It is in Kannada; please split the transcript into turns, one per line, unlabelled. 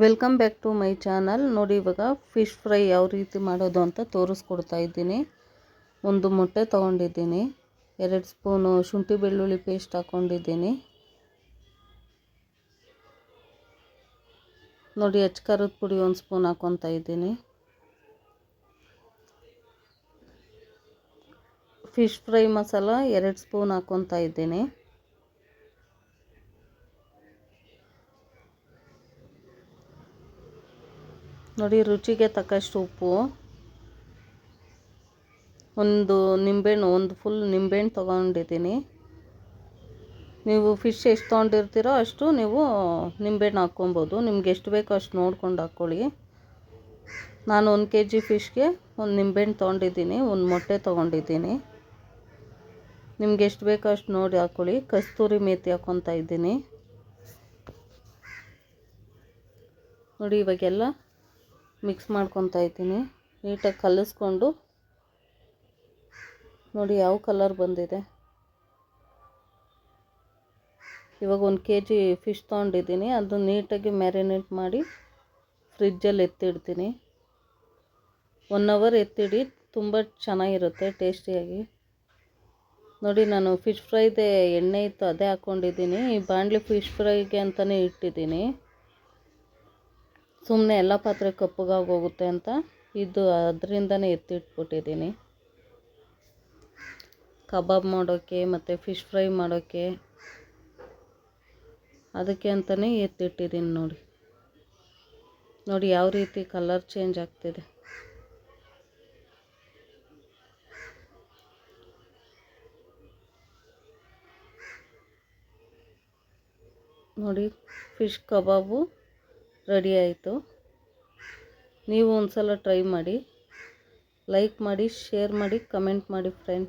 Welcome back to my channel. ನೋಡಿ, ಇವಾಗ ಫಿಶ್ ಫ್ರೈ ಯಾವ ರೀತಿ ಮಾಡೋದು ಅಂತ ತೋರಿಸ್ಕೊಡ್ತಾ ಇದ್ದೀನಿ. ಒಂದು ಮೊಟ್ಟೆ ತೊಗೊಂಡಿದ್ದೀನಿ, 2 ಸ್ಪೂನು ಶುಂಠಿ ಬೆಳ್ಳುಳ್ಳಿ ಪೇಸ್ಟ್ ಹಾಕ್ಕೊಂಡಿದ್ದೀನಿ. ನೋಡಿ, ಖಾರದ ಪುಡಿ 1 ಸ್ಪೂನ್ ಹಾಕ್ಕೊತಾ ಇದ್ದೀನಿ. ಫಿಶ್ ಫ್ರೈ ಮಸಾಲ 2 ಸ್ಪೂನ್ ಹಾಕ್ಕೊತಾ ಇದ್ದೀನಿ. ನೋಡಿ, ರುಚಿಗೆ ತಕ್ಕಷ್ಟು ಉಪ್ಪು, ಒಂದು ನಿಂಬೆಹಣ್ಣು, ಒಂದು ಫುಲ್ ನಿಂಬೆಹಣ್ಣು ತೊಗೊಂಡಿದ್ದೀನಿ. ನೀವು ಫಿಶ್ ಎಷ್ಟು ತೊಗೊಂಡಿರ್ತೀರೋ ಅಷ್ಟು ನೀವು ನಿಂಬೆಹಣ್ಣು ಹಾಕ್ಕೊಬೋದು. ನಿಮ್ಗೆ ಎಷ್ಟು ಬೇಕೋ ಅಷ್ಟು ನೋಡ್ಕೊಂಡು ಹಾಕ್ಕೊಳ್ಳಿ. ನಾನು 1 kg ಫಿಶ್ಗೆ ಒಂದು ನಿಂಬೆಹಣ್ಣು ತೊಗೊಂಡಿದ್ದೀನಿ, ಒಂದು ಮೊಟ್ಟೆ ತೊಗೊಂಡಿದ್ದೀನಿ. ನಿಮ್ಗೆ ಎಷ್ಟು ಬೇಕೋ ಅಷ್ಟು ನೋಡಿ ಹಾಕ್ಕೊಳ್ಳಿ. ಕಸ್ತೂರಿ ಮೇಥಿ ಹಾಕ್ಕೊತಾ ಇದ್ದೀನಿ. ನೋಡಿ, ಇವಾಗೆಲ್ಲ ಮಿಕ್ಸ್ ಮಾಡ್ಕೊತಾ ಇದ್ದೀನಿ. ನೀಟಾಗಿ ಕಲಿಸ್ಕೊಂಡು ನೋಡಿ ಯಾವ ಕಲರ್ ಬಂದಿದೆ. ಇವಾಗ 1 kg ಫಿಶ್ ತೊಗೊಂಡಿದ್ದೀನಿ. ಅದು ನೀಟಾಗಿ ಮ್ಯಾರಿನೇಟ್ ಮಾಡಿ ಫ್ರಿಜ್ಜಲ್ಲಿ ಎತ್ತಿಡ್ತೀನಿ. 1 ಅವರ್ ಎತ್ತಿಡಿ, ತುಂಬ ಚೆನ್ನಾಗಿರುತ್ತೆ ಟೇಸ್ಟಿಯಾಗಿ. ನೋಡಿ, ನಾನು ಫಿಶ್ ಫ್ರೈದೆ ಎಣ್ಣೆ ಇತ್ತು ಅದೇ ಹಾಕ್ಕೊಂಡಿದ್ದೀನಿ. ಈ ಬಾಣಲಿ ಫಿಶ್ ಫ್ರೈಗೆ ಅಂತಲೇ ಇಟ್ಟಿದ್ದೀನಿ. ಸುಮ್ಮನೆ ಎಲ್ಲ ಪಾತ್ರೆ ಕಪ್ಪಗಾಗೋಗುತ್ತೆ ಅಂತ ಇದು ಅದರಿಂದನೇ ಎತ್ತಿಟ್ಬಿಟ್ಟಿದ್ದೀನಿ. ಕಬಾಬ್ ಮಾಡೋಕ್ಕೆ ಮತ್ತು ಫಿಶ್ ಫ್ರೈ ಮಾಡೋಕ್ಕೆ ಅದಕ್ಕೆ ಅಂತಲೇ ಎತ್ತಿಟ್ಟಿದ್ದೀನಿ. ನೋಡಿ ಯಾವ ರೀತಿ ಕಲರ್ ಚೇಂಜ್ ಆಗ್ತಿದೆ. ನೋಡಿ, ಫಿಶ್ ಕಬಾಬು ರೆಡಿ ಆಯಿತು. ನೀವು ಒಂದು ಸಲ ಟ್ರೈ ಮಾಡಿ, ಲೈಕ್ ಮಾಡಿ, ಶೇರ್ ಮಾಡಿ, ಕಮೆಂಟ್ ಮಾಡಿ ಫ್ರೆಂಡ್.